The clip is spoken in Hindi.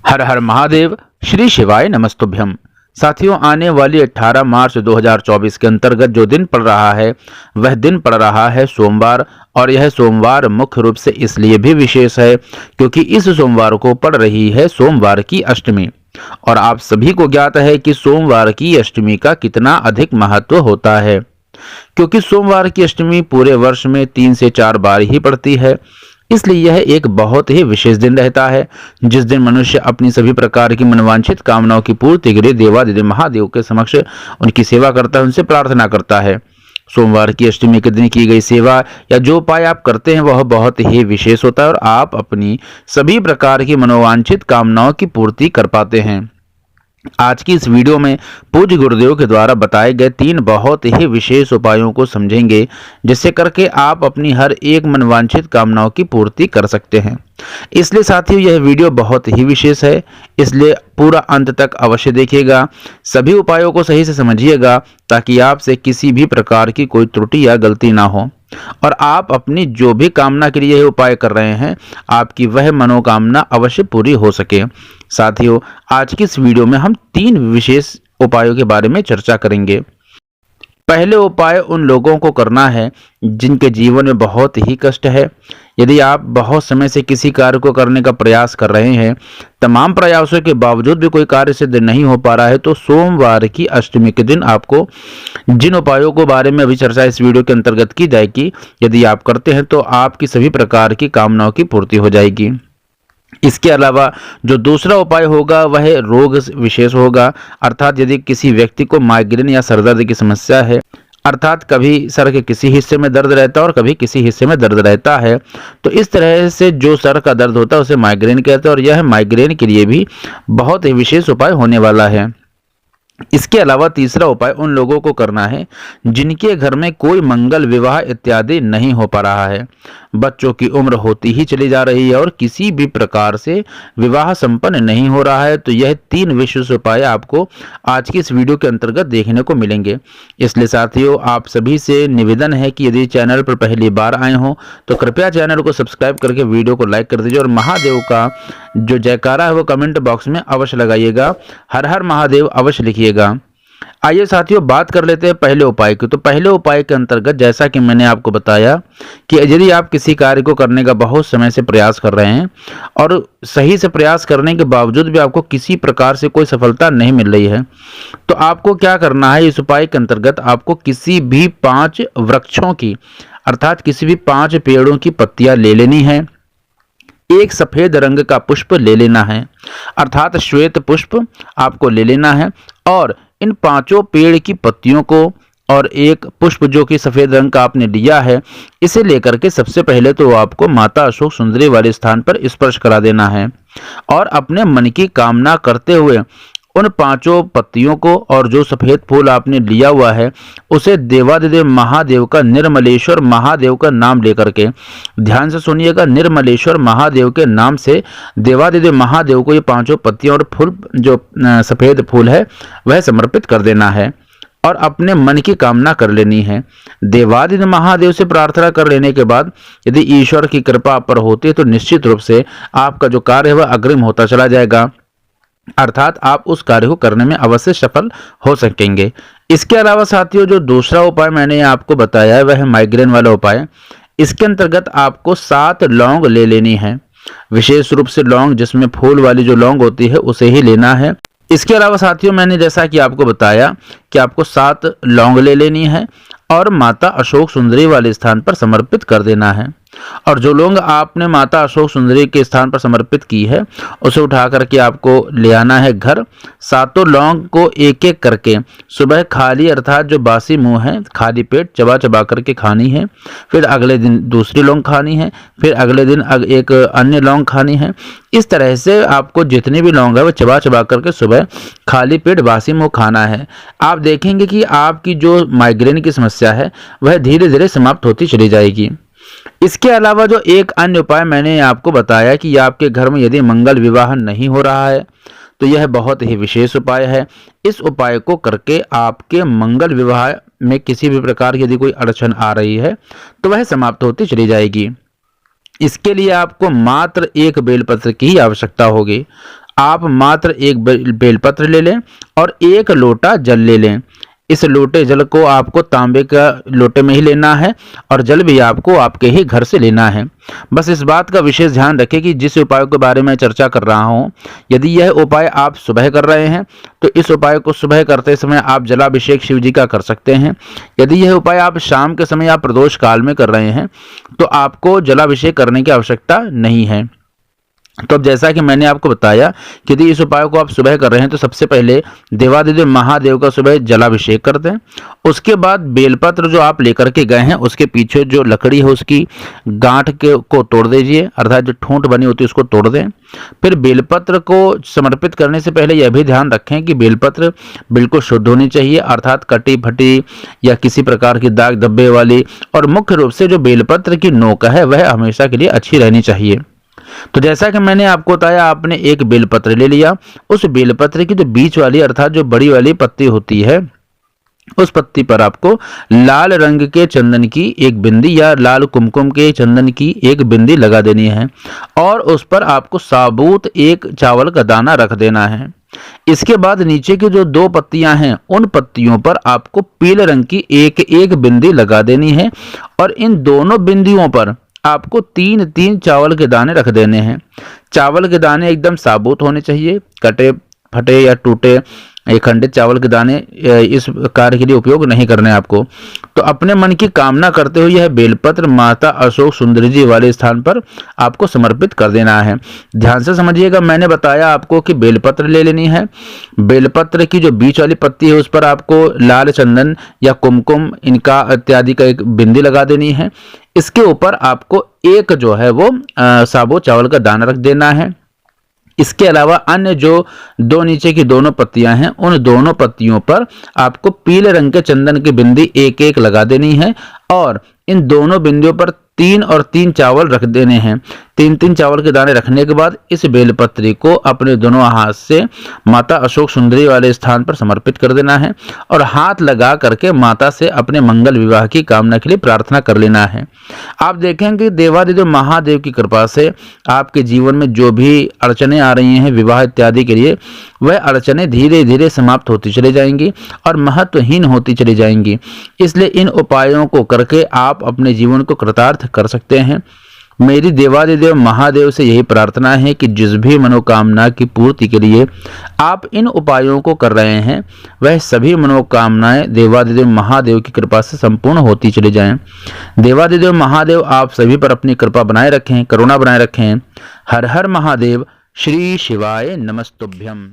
हर हर महादेव। श्री शिवाय नमस्तुभ्यम। साथियों, आने वाली 18 मार्च 2024 के अंतर्गत जो दिन पड़ रहा है वह दिन पड़ रहा है सोमवार। और यह सोमवार मुख्य रूप से इसलिए भी विशेष है क्योंकि इस सोमवार को पड़ रही है सोमवार की अष्टमी। और आप सभी को ज्ञात है कि सोमवार की अष्टमी का कितना अधिक महत्व होता है, क्योंकि सोमवार की अष्टमी पूरे वर्ष में 3 से 4 बार ही पड़ती है। इसलिए यह एक बहुत ही विशेष दिन रहता है जिस दिन मनुष्य अपनी सभी प्रकार की मनवांछित कामनाओं की पूर्ति के लिए देवादिदेव महादेव के समक्ष उनकी सेवा करता है, उनसे प्रार्थना करता है। सोमवार की अष्टमी के दिन की गई सेवा या जो उपाय आप करते हैं वह बहुत ही विशेष होता है और आप अपनी सभी प्रकार की मनोवांछित कामनाओं की पूर्ति कर पाते हैं। आज की इस वीडियो में पूज्य गुरुदेव के द्वारा बताए गए 3 बहुत ही विशेष उपायों को समझेंगे, जिससे करके आप अपनी हर एक मनवांछित कामनाओं की पूर्ति कर सकते हैं। इसलिए साथियों, यह वीडियो बहुत ही विशेष है, इसलिए पूरा अंत तक अवश्य देखिएगा। सभी उपायों को सही से समझिएगा ताकि आपसे किसी भी प्रकार की कोई त्रुटि या गलती ना हो और आप अपनी जो भी कामना के लिए यह उपाय कर रहे हैं आपकी वह मनोकामना अवश्य पूरी हो सके। साथियों, आज की इस वीडियो में हम 3 विशेष उपायों के बारे में चर्चा करेंगे। पहले उपाय उन लोगों को करना है जिनके जीवन में बहुत ही कष्ट है। यदि आप बहुत समय से किसी कार्य को करने का प्रयास कर रहे हैं, तमाम प्रयासों के बावजूद भी कोई कार्य सिद्ध नहीं हो पा रहा है, तो सोमवार की अष्टमी के दिन आपको जिन उपायों के बारे में अभी चर्चा इस वीडियो के अंतर्गत की जाएगी, यदि आप करते हैं तो आपकी सभी प्रकार की कामनाओं की पूर्ति हो जाएगी। इसके अलावा जो दूसरा उपाय होगा वह रोग विशेष होगा, अर्थात यदि किसी व्यक्ति को माइग्रेन या सर दर्द की समस्या है, अर्थात कभी सर के किसी हिस्से में दर्द रहता है और कभी किसी हिस्से में दर्द रहता है, तो इस तरह से जो सर का दर्द होता है उसे माइग्रेन कहते हैं और यह माइग्रेन के लिए भी बहुत ही विशेष उपाय होने वाला है। इसके अलावा तीसरा उपाय उन लोगों को करना है जिनके घर में कोई मंगल विवाह इत्यादि नहीं हो पा रहा है, बच्चों की उम्र होती ही चली जा रही है और किसी भी प्रकार से विवाह संपन्न नहीं हो रहा है, तो यह 3 विशेष उपाय आपको आज की इस वीडियो के अंतर्गत देखने को मिलेंगे। इसलिए साथियों, आप सभी से निवेदन है कि यदि चैनल पर पहली बार आए हों तो कृपया चैनल को सब्सक्राइब करके वीडियो को लाइक कर दीजिए और महादेव का जो जयकारा है वो कमेंट बॉक्स में अवश्य लगाइएगा। हर हर महादेव अवश्य लिखिएगा। आइए साथियों, बात कर लेते हैं पहले उपाय की। तो पहले उपाय के अंतर्गत जैसा कि मैंने आपको बताया कि यदि आप किसी कार्य को करने का बहुत समय से प्रयास कर रहे हैं और सही से प्रयास करने के बावजूद भी आपको किसी प्रकार से कोई सफलता नहीं मिल रही है, तो आपको क्या करना है। इस उपाय के अंतर्गत आपको किसी भी 5 वृक्षों की, अर्थात किसी भी 5 पेड़ों की पत्तियां ले लेनी है। एक सफेद रंग का पुष्प ले लेना है, अर्थात श्वेत पुष्प आपको ले लेना है और इन 5 पेड़ की पत्तियों को और एक पुष्प जो कि सफेद रंग का आपने लिया है, इसे लेकर के सबसे पहले तो आपको माता अशोक सुंदरी वाले स्थान पर स्पर्श करा देना है और अपने मन की कामना करते हुए उन 5 पत्तियों को और जो सफेद फूल आपने लिया हुआ है उसे देवादिदेव महादेव का, निर्मलेश्वर महादेव का नाम लेकर के, ध्यान से सुनिएगा, निर्मलेश्वर महादेव के नाम से देवादिदेव महादेव को ये 5 पत्तियां और फूल जो सफेद फूल है वह समर्पित कर देना है और अपने मन की कामना कर लेनी है। देवादिदेव महादेव से प्रार्थना कर लेने के बाद यदि ईश्वर की कृपा आप पर होती है तो निश्चित रूप से आपका जो कार्य है वह अग्रिम होता चला जाएगा, अर्थात आप उस कार्य को करने में अवश्य सफल हो सकेंगे। इसके अलावा साथियों, जो दूसरा उपाय मैंने आपको बताया है वह है माइग्रेन वाला उपाय। इसके अंतर्गत आपको 7 लौंग ले लेनी है, विशेष रूप से लौंग जिसमें फूल वाली जो लौंग होती है उसे ही लेना है। इसके अलावा साथियों, मैंने जैसा कि आपको बताया कि आपको 7 लौंग ले लेनी है और माता अशोक सुंदरी वाले स्थान पर समर्पित कर देना है। और जो लौंग आपने माता अशोक सुंदरी के स्थान पर समर्पित की है उसे उठा करके आपको ले आना है घर। 7 लौंग को एक एक करके सुबह खाली, अर्थात जो बासी मुंह है, खाली पेट चबा चबा करके खानी है। फिर अगले दिन दूसरी लौंग खानी है, फिर अगले दिन एक अन्य लौंग खानी है। इस तरह से आपको जितनी भी लौंग है वो चबा चबा करके सुबह खाली पेट बासी मुंह खाना है। आप देखेंगे कि आपकी जो माइग्रेन की समस्या है वह धीरे धीरे समाप्त होती चली जाएगी। इसके अलावा जो एक अन्य उपाय मैंने आपको बताया कि आपके घर में यदि मंगल विवाह नहीं हो रहा है तो यह बहुत ही विशेष उपाय है। इस उपाय को करके आपके मंगल विवाह में किसी भी प्रकार की यदि कोई अड़चन आ रही है तो वह समाप्त होती चली जाएगी। इसके लिए आपको मात्र 1 बेलपत्र की ही आवश्यकता होगी। आप मात्र एक बेलपत्र ले लें और 1 लोटा जल ले लें। इस लोटे जल को आपको तांबे का लोटे में ही लेना है और जल भी आपको आपके ही घर से लेना है। बस इस बात का विशेष ध्यान रखें कि जिस उपाय के बारे में चर्चा कर रहा हूं, यदि यह उपाय आप सुबह कर रहे हैं तो इस उपाय को सुबह करते समय आप जलाभिषेक शिव जी का कर सकते हैं। यदि यह उपाय आप शाम के समय या प्रदोष काल में कर रहे हैं तो आपको जलाभिषेक करने की आवश्यकता नहीं है। तो अब जैसा कि मैंने आपको बताया कि यदि इस उपाय को आप सुबह कर रहे हैं तो सबसे पहले देवादिदेव महादेव का सुबह जलाभिषेक कर दें। उसके बाद बेलपत्र जो आप लेकर के गए हैं उसके पीछे जो लकड़ी है उसकी गांठ को तोड़ दीजिए, अर्थात जो ठूंठ बनी होती है उसको तोड़ दें। फिर बेलपत्र को समर्पित करने से पहले यह भी ध्यान रखें कि बेलपत्र बिल्कुल शुद्ध होनी चाहिए, अर्थात कटी फटी या किसी प्रकार की दाग धब्बे वाली, और मुख्य रूप से जो बेलपत्र की नोक है वह हमेशा के लिए अच्छी रहनी चाहिए। तो जैसा कि मैंने आपको बताया, आपने एक बेलपत्र ले लिया। उस बेलपत्र की जो बीच वाली अर्थात जो बड़ी वाली पत्ती होती है उस पत्ती पर आपको लाल रंग के चंदन की एक बिंदी या लाल कुमकुम के चंदन की एक बिंदी लगा देनी है और उस पर आपको साबुत 1 चावल का दाना रख देना है। इसके बाद नीचे की जो 2 पत्तियां हैं उन पत्तियों पर आपको पीले रंग की एक बिंदी लगा देनी है और इन दोनों बिंदियों पर आपको 3-3 चावल के दाने रख देने हैं। चावल के दाने एकदम साबुत होने चाहिए, कटे फटे या टूटे खंडित चावल के दाने इस कार्य के लिए उपयोग नहीं करने आपको। तो अपने मन की कामना करते हुए यह बेलपत्र माता अशोक सुंदरी जी वाले स्थान पर आपको समर्पित कर देना है। ध्यान से समझिएगा, मैंने बताया आपको कि बेलपत्र ले लेनी है। बेलपत्र की जो बीच वाली पत्ती है उस पर आपको लाल चंदन या कुमकुम इनका इत्यादि का एक बिंदी लगा देनी है। इसके ऊपर आपको एक जो है वो साबुत चावल का दाना रख देना है। इसके अलावा अन्य जो 2 नीचे की दोनों पत्तियां हैं उन दोनों पत्तियों पर आपको पीले रंग के चंदन की बिंदी एक लगा देनी है और इन दोनों बिंदियों पर 3 और 3 चावल रख देने हैं। 3-3 चावल के दाने रखने के बाद इस बेलपत्री को अपने दोनों हाथ से माता अशोक सुंदरी वाले स्थान पर समर्पित कर देना है और हाथ लगा करके माता से अपने मंगल विवाह की कामना के लिए प्रार्थना कर लेना है। आप देखेंगे देवादिदेव महादेव की कृपा से आपके जीवन में जो भी अड़चने आ रही हैं विवाह इत्यादि के लिए, वह अड़चने धीरे धीरे समाप्त होती चली जाएंगी और महत्वहीन होती चली जाएंगी। इसलिए इन उपायों को करके आप अपने जीवन को कृतार्थ कर सकते हैं। मेरी देवादिदेव महादेव से यही प्रार्थना है कि जिस भी मनोकामना की पूर्ति के लिए आप इन उपायों को कर रहे हैं वह सभी मनोकामनाएं देवादिदेव महादेव की कृपा से संपूर्ण होती चली जाएं। देवादिदेव महादेव आप सभी पर अपनी कृपा बनाए रखें, करुणा बनाए रखें। हर हर महादेव। श्री शिवाय नमस्तुभ्यम।